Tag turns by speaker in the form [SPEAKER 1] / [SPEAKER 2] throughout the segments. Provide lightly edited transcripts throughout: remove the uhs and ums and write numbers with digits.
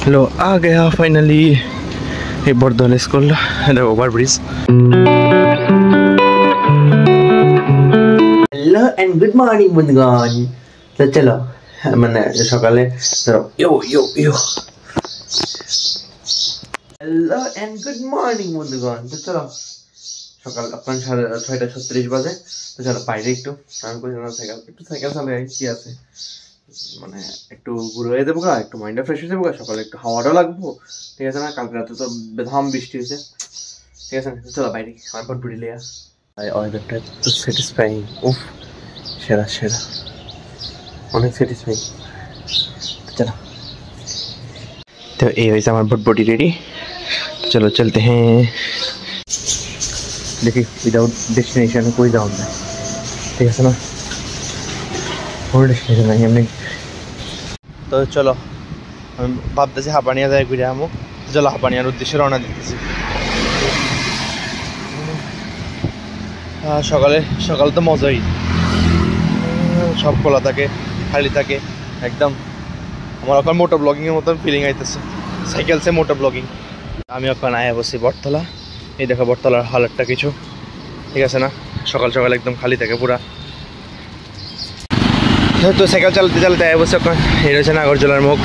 [SPEAKER 1] लो आ गया फाइनली ये Bardwal school over bridge. Hello and good morning बंधुगण। तो चलो मैंने सकाले यो यो यो हेलो एंड गुड मॉर्निंग बंधुगण। तो चलो सकाल अपन 6:36 बाजे। तो चलो বাইরে একটু আমি কই না সাইকেল চালাই কি আছে মানে একটু ঘুরে হয়ে যাবো, একটু মাইন্ডটা ফ্রেশ হয়ে যাবো, সকালে একটু হাওয়াটা লাগবো, ঠিক আছে না? কালকে রাতে তো বেধাম বৃষ্টি হয়েছে, ঠিক আছে না? চলো বাইরে আমার পর বুড়ি লিয়া ওয়েদারটা তো স্যাটিসফাইং। উফ সেরা সেরা, অনেক স্যাটিসফাইং। चलो तो ये वैसे हमारा बहुत बॉडी रेडी। चलो चलते हैं। देखिए विदाउट डेस्टिनेशन कोई जाम नहीं, ठीक है ना? और डेस्टिनेशन नहीं हमने। तो चलो हम भाबते हापानिया जाए घुरे हम। चलो हापानियार उद्देश्य रवना दितेছি। সকালে সকাল তো মজাই, সব খোলা থাকে, খালি থাকে একদম। আমার এখন মোটো ব্লগিংয়ের মতন ফিলিং আইতেছে, সাইকেল সে মোটো ব্লগিং। আমি এখন আয়া বসি বটতলা। এই দেখো বটতলার হালতটা কিছু, ঠিক আছে না? সকাল সকাল একদম খালি থাকে পুরা। তো সাইকেল চালাতে চালাতে আয়া বসে এখন এই রয়েছে নাগরজোলার মুখ।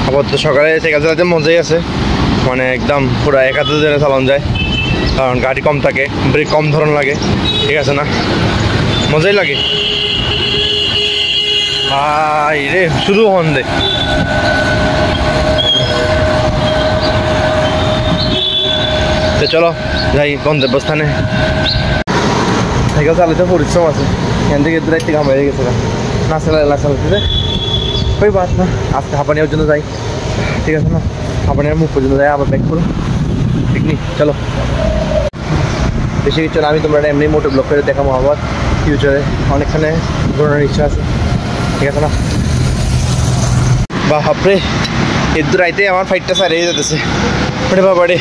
[SPEAKER 1] আবার তো সকালে সাইকেল চালাতে মজাই আছে, মানে একদম পুরা এক হাতে ধরে চালানো যায়, কারণ গাড়ি কম থাকে, ব্রেক কম ধরন লাগে, ঠিক আছে না? মজাই লাগে ভাই রে, শুধু হর্ন দে। তো চলো যাই গন্তব্যস্থানে। সাইকেল চালাতে পরিশ্রম আছে, এখান থেকে দূর থেকে ঘাম হয়ে গেছে না চালাতে ওই বাদ না। আজকে হাঁপানিয়ার জন্য যাই, ঠিক আছে না? হাঁপানিয়ার মুখ পর্যন্ত যাই, আবার ব্যাক করো পিকনিক। চলো বেশি কিছু না, আমি তোমরা এমনি মোটো ব্লগ করে দেখাবো আবার ফিউচারে, অনেকখানে ঘোরানোর ইচ্ছা আছে, ঠিক আছে না? বা হাপরে এর রাইতে আমার ফাইটটা সারিয়ে যেতেছে। ওরে বাবা রে,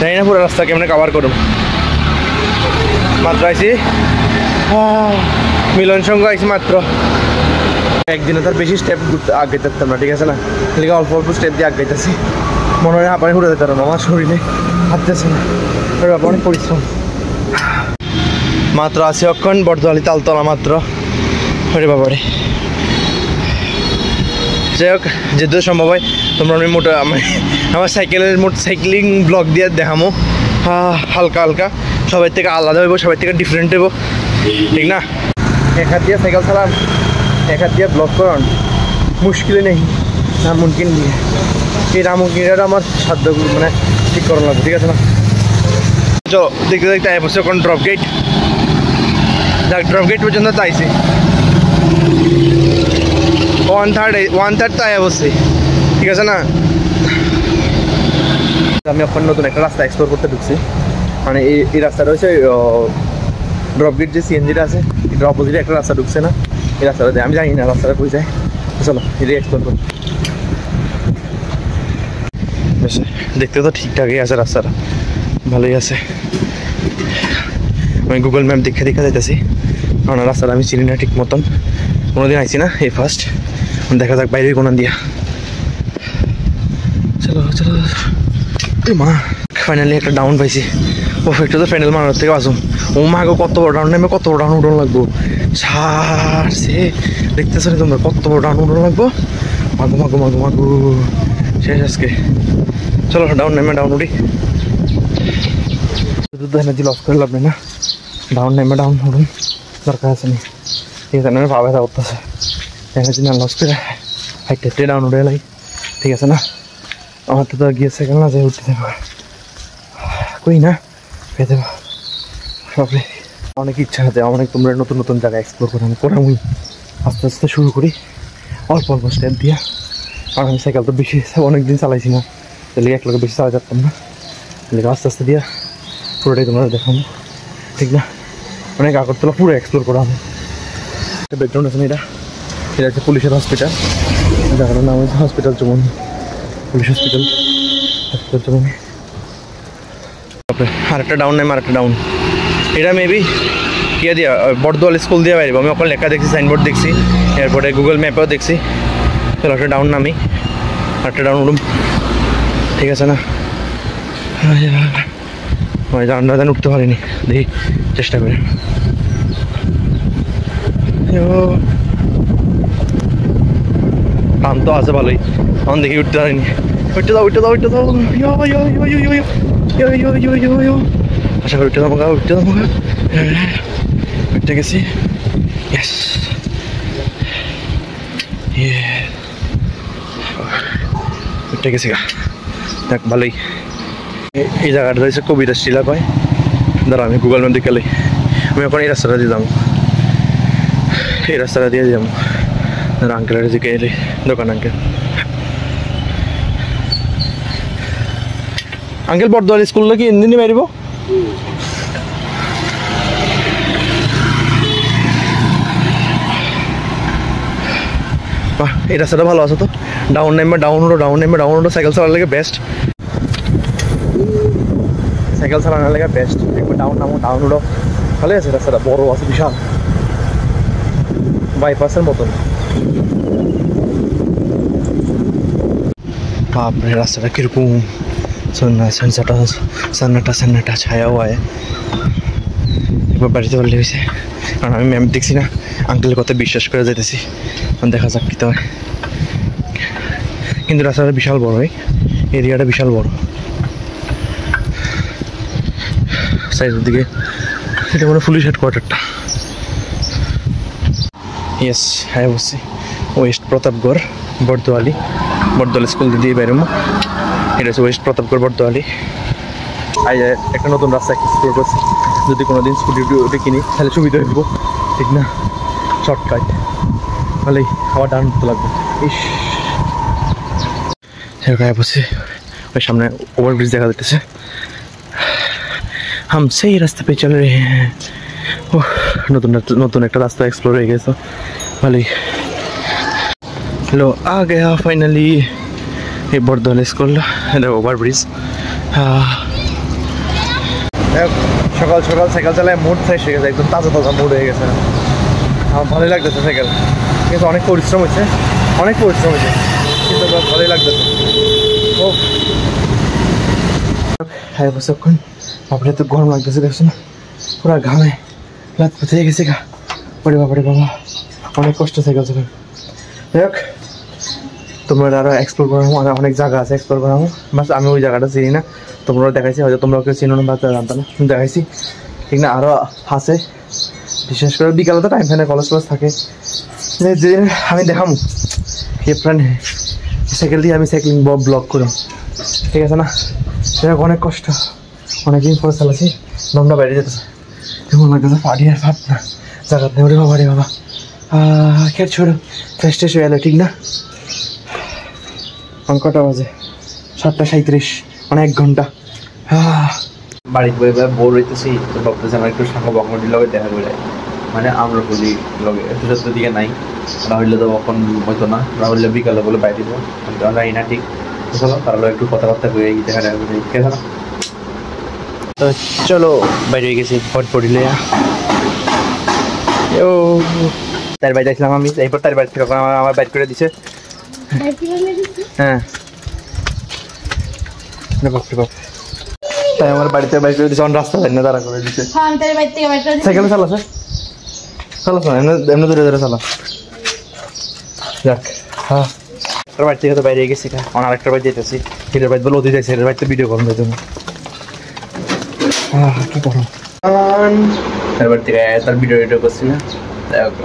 [SPEAKER 1] জানি না পুরো রাস্তা কেমন কাভার করুন। মাত্র আইসি মিলন সঙ্গ আইসি মাত্র। একদিনে তার বেশি স্টেপ আগে থাকতাম না, ঠিক আছে না? লিখে অল্প অল্প স্টেপ দিয়ে আগাইতেছি। মনে হয় হাঁপানি ঘুরে যেতে পারো, আমার শরীরে হাঁটতেছে না। ওরে বাবা অনেক পরিশ্রম। মাত্র আছি অক্ষণ বটতলা তালতলা মাত্র। ওরে বাবা রে, যাই হোক যেহেতু সম্ভব হয় তোমরা আমি মোটো আমার সাইকেলের সাইক্লিং ব্লগ দিয়ে দেখামো হালকা হালকা। সবাই থেকে আলাদা হইব, সবাই থেকে ডিফারেন্ট হইব, ঠিক না? এক হাত দিয়ে সাইকেল চালান, এক হাত দিয়ে ব্লগ করান মুশকিলে নেই, নামুমকিন দিয়ে। এই নামুমকিনটা আমার সাধ্য মানে ঠিক করানো লাগবে, ঠিক আছে না? চলো দেখতে দেখতে আয় বসে এখন ড্রপ গেট। ড্রপ গেট পর্যন্ত তাইছি 1/3 তাই অবশ্যই, ঠিক আছে না? আমি এখন নতুন একটা রাস্তা এক্সপ্লোর করতে ঢুকছি, মানে এই রাস্তাটা হচ্ছে ড্রপ গেট যে সিএনজিটা আছে এটার অপোজিটে একটা রাস্তা ঢুকছে না, এই রাস্তাটা আমি জানি না রাস্তাটা কই যায়। চলো এটাই এক্সপ্লোর করি। বেশ দেখতে তো ঠিকঠাকই আছে, রাস্তাটা ভালোই আছে। আমি গুগল ম্যাপ দেখে যাইতেছি, কারণ রাস্তাটা আমি চিনি না ঠিক মতন, কোনোদিন আইছি না, এই ফার্স্ট। দেখা যাক বাইরে কোন দিয়া। চলো চলো মা, ফাইনালি একটা ডাউন পাইছি। ও একটু তো প্যান্ডেল মারার থেকে আসুন। ও মা গো, কত বড় ডাউন নেমে কত বড় ডাউন উঠন লাগবো। সে দেখতেছ তোমরা কত বড় ডাউন উঠন লাগবো। মাগো মাগো মাগো মাগো, শেষ আজকে। চলো ডাউন নেমে ডাউন উঠি। শুধু এনার্জি লস করে লাভ নেই না, ডাউন নেমে ডাউন উঠুন দরকার আছে নি, ঠিক আছে না? ভাবে যা করতেছে এনার্জি না লস করে হাইটে ডাউন উঠে লাই, ঠিক আছে না? আমার তো গিয়ে সাইকেল না যাই উঠতে দেবো কই না পেয়ে দেবো সবই। অনেক ইচ্ছা আছে অনেক, তোমরা নতুন নতুন জায়গা এক্সপ্লোর করামই। আস্তে আস্তে শুরু করি অল্প অল্প স্টেপ দিয়া, কারণ আমি সাইকেল তো বেশি অনেকদিন চালাইছি না, তাহলে এক লোকে বেশি চালা যাতাম না। তাহলে আস্তে আস্তে দিয়া পুরোটাই তোমরা দেখাবো, ঠিক না? অনেক আগরতলা পুরো এক্সপ্লোর করা হবে। ব্যাকগ্রাউন্ড আছে এটা, এটা হচ্ছে পুলিশের হসপিটাল, যার নাম হচ্ছে হসপিটাল চুমনি, পুলিশ হসপিটাল চুমনি। আরেকটা ডাউন নেই, আরেকটা ডাউন। এটা মেবি ইয়ে দিয়া বটদোয়াল স্কুল দিয়ে বাইরে। আমি ওখানে লেখা দেখছি, সাইনবোর্ড দেখছি, এরপরে গুগল ম্যাপেও দেখছি। চলো একটা ডাউন নামি, আরেকটা ডাউন উঠুম, ঠিক আছে না? ওই ডাউন উঠতে পারিনি, দেখি চেষ্টা করি। কাম তো আছে ভালোই, এখন দেখি উঠতে পারিনি। উঠতে দাও, উঠতে দাও, উঠতে দাও, আশা করি উঠতে দাও, উঠতে দাও, উঠতে গেছি। ইয়েস, উঠতে গেছি গা, দেখ ভালোই। এই জায়গাটা রয়েছে কবিতা শিলা কয়, দাঁড়া আমি গুগল ম্যাপ দেখে আমি এখন এই রাস্তাটা দিয়ে যাবো, এই রাস্তাটা দিয়ে যাবো। আঙ্কেলের দিকে এলে দোকান আঙ্কেল, আঙ্কেল বর্ধমান স্কুল নাকি এমনি মারিব? বাহ, এই রাস্তাটা ভালো আছে তো, ডাউন নেমে ডাউন রোড সাইকেল চালার লাগে বেস্ট, সাইকেল চালানোর লাগে বেস্ট। একবার ডাউন রোডও ভালোই আছে, রাস্তাটা বড় আছে, বিশাল বাইপাসের মতন। বাপরে রাস্তাটা কিরকম সন্নাটা ছায়া हुआ है। একবার বাড়িতে বললে হয়েছে, কারণ আমি ম্যাম দেখছি না, আঙ্কেলের কথা বিশ্বাস করে যেতেছি, দেখা যাক কি হয়। কিন্তু রাস্তাটা বিশাল বড়, এরিয়াটা বিশাল বড়। সাইডের দিকে এটা মানে পুলিশ হেডকোয়ার্টারটা। ইয়েস, হ্যাঁ বলছি ওয়েস্ট প্রতাপগড় বর্দোয়ালি স্কুল দিয়ে বেরোবো। এটা হচ্ছে ওয়েস্ট প্রতাপগড় বর্দোয়ালি। একটা নতুন রাস্তা এক্সপ্লোর করছি, যদি কোনো দিন স্কুটি উঠে কিনি তাহলে সুবিধা হইব, ঠিক না? শর্টকাট ভালোই, আবার ডান করতে লাগবে। ইস, সেরকম বসে ওই সামনে ওভারব্রিজ দেখা যাচ্ছে। हम सही रास्ते पे चल रहे हैं। নতুন একটা রাস্তা এক্সপ্লোর হয়ে গেছে, ভালোই। হ্যালো, আ গয়া ফাইনালি এই বর্ধমান স্কুল, এটা ওভারব্রিজ। সকাল সকাল সাইকেল চালায় মুড ফ্রেশ হয়ে গেছে, একদম তাজা মুড হয়ে গেছে। আমার ভালোই লাগতেছে সাইকেল, কিন্তু অনেক পরিশ্রম হয়েছে কিন্তু ভালোই লাগতেছে। ও হ্যাঁ বসক্ষণ বাপরে, তো গরম লাগতেছে, দেখছো না পুরা ঘামে লাত পুঁতে গেছে গা। বাবা অনেক কষ্ট সাইকেল চালানো। যাই হোক, তোমরা আরও এক্সপ্লোর করাবো, অনেক জায়গা আছে এক্সপ্লোর করাবো। বাস আমি ওই জায়গাটা চিনি না, তোমরাও দেখাইছি, হয়তো তোমরাও কেউ চিনো না বা জানতো না, দেখাইছি, ঠিক না? আরও আছে, বিশেষ করে বিকালে তো টাইম থাকে না, কলেজ থাকে, যেদিন আমি দেখাবো এপ্রাণে সাইকেল দিয়ে আমি সাইক্লিং ব্লগ করো, ঠিক আছে না? যাই হোক, অনেক কষ্ট, অনেকদিন পরে চালাচ্ছি, দমটা বাইরে যেতেছে, কেমন লাগতেছে, পাড়ি আর ভাব না জায়গাতে নেই। বাবা রে বাবা, খেয়ে ছোটো ফ্রেশ ট্রেশ হয়ে এলো, ঠিক না? কটা বাজে? 7:37, মানে 1 ঘন্টা। বাড়িতে বই বোর হইতেছি, তো ভাবতেছি আমার একটু সাঙ্গ বকমটির লগে দেখা করে, মানে আমরা বলি লগে একটু সত্যি দিকে নাই, রাহুল তো কখন হইতো না, রাহুল বিকালে বলে বাইরে দিব, জানি না ঠিক। চলো তার একটু কথাবার্তা করে দেখা দেখা করে, ঠিক আছে না? তো চলো বাইরে হয়ে গেছি, ফট পড়িলে ও তার বাড়িতে আসলাম আমি, এরপর তার বাড়ি থেকে আমার বাইর করে দিছে। হ্যাঁ, তাই আমার বাড়িতে বাইর করে দিছে, রাস্তা না দাঁড়া করে দিছে। সাইকেলে চালাছে এমনি দূরে চালা। যাক, হ্যাঁ, একটা বাড়ি থেকে তো বাইরে গেছি, আমার আরেকটা বাড়ি যেতেছি, সেটার বাড়ি বলে অতি যাইছে, এটার বাড়িতে ভিডিও করুন জন্য। কি করো, তার বাড়ি থেকে তার ভিডিও করছি না,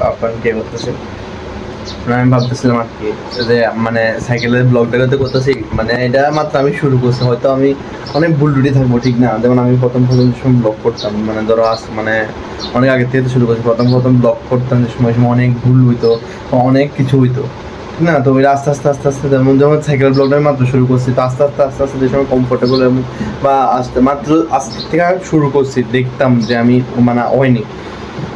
[SPEAKER 1] আপনার কে করতেছে। আমি ভাবতেছিলাম আর কি, যে মানে সাইকেলের ব্লগটা তো করতেছি, মানে এটা মাত্র আমি শুরু করছি, হয়তো আমি অনেক ভুল টুটি থাকবো, ঠিক না? যেমন আমি প্রথম সময় ব্লগ করতাম, মানে ধরো মানে অনেক আগে থেকে তো শুরু করছি, প্রথম ব্লগ করতাম, যে সময় অনেক ভুল হইতো, অনেক কিছু হইতো, ঠিক না? তো আস্তে আস্তে যেমন সাইকেল ব্লগটা মাত্র শুরু করছি, তো আস্তে আস্তে যে সময় কমফোর্টেবল বা আস্তে থেকে শুরু করছি, দেখতাম যে আমি মানে হয়নি,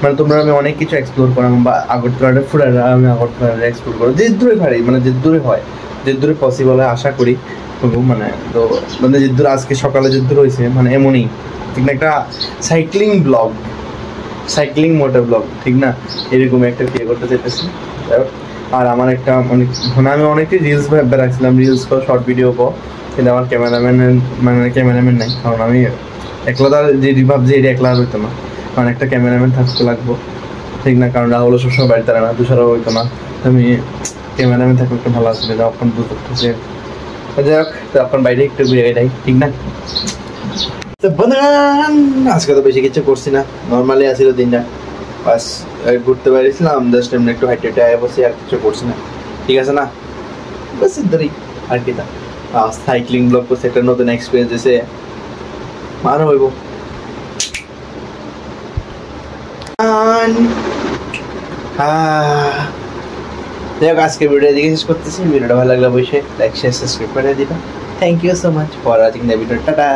[SPEAKER 1] মানে তোমরা আমি অনেক কিছু এক্সপ্লোর করাম, বা আগরতলাটা ফুরাটা আমি আগরতলাটা এক্সপ্লোর করো, যে দূরে পারি, মানে যে দূরে হয়, যে দূরে পসিবল হয় আশা করি, মানে তো মানে যে দূর আজকে সকালে যে দূর হয়েছে, মানে এমনই, ঠিক না? একটা সাইক্লিং মোটর ব্লগ, ঠিক না? এরকম একটা করতে চাইতেছি। আর আমার একটা অনেক মানে আমি অনেকই রিলস ভেবে রাখছিলাম, রিলস কো শর্ট ভিডিও কো, কিন্তু আমার ক্যামেরাম্যান নাই, কারণ আমি একলা তার যে ভাবছি এটা একলা হইতো না, কারণ একটা ক্যামেরাম্যান থাকতে লাগবো, ঠিক না? কারণ রাহুল সবসময় বাড়িতে না, তুষারও হইতো না, আমি ক্যামেরাম্যান থাকলে একটু ভালো আসবে, যখন বুঝতে যাই হোক, তখন বাইরে একটু ঘুরে যাই, ঠিক না? তো বন্ধুগণ, আজকে তো বেশি কিছু করছি না, নর্মালি আসছিল দিনটা, বাস ঘুরতে বেরিয়েছিলাম, জাস্ট এমনি একটু হাইটে আয়া বসে, আর কিছু করছি না, ঠিক আছে না? বাস ইদারই আর কি, তা সাইক্লিং ব্লগ করছে, একটা নতুন এক্সপিরিয়েন্স এসে আরও হইব। যাই হোক, আজকে ভিডিও দিকে শেষ করতেছি। ভিডিওটা ভালো লাগলে অবশ্যই লাইক শেয়ার সাবস্ক্রাইব করে দিবা। Thank you so much for watching the video. Tata.